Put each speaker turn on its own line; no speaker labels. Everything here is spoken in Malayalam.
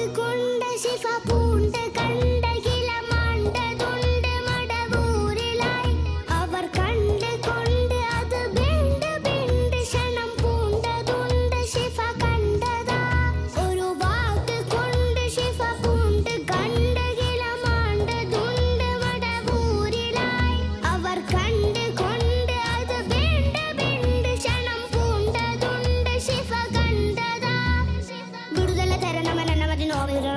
കൊണ്ട് ശിഫ പൂണ്ട് കണ്ടകില മാണ്ടതുണ്ട് മടവൂരിലായി അവർ കണ്ട് കൊണ്ട് അത് ബിണ്ട് ബിണ്ട് ക്ഷണം പൂണ്ടതുണ്ട് ശിഫ കണ്ടതാ ഒരു വാക്ക് കൊണ്ട് ശിഫ പൂണ്ട് കണ്ടകില മാണ്ടതുണ്ട് മടവൂരിലായി അവർ കണ്ട് കൊണ്ട് അത് ബിണ്ട് ബിണ്ട് ക്ഷണം പൂണ്ടതുണ്ട് ശിഫ കണ്ടതാ വിടുതല തരണമനമതി നോവിറ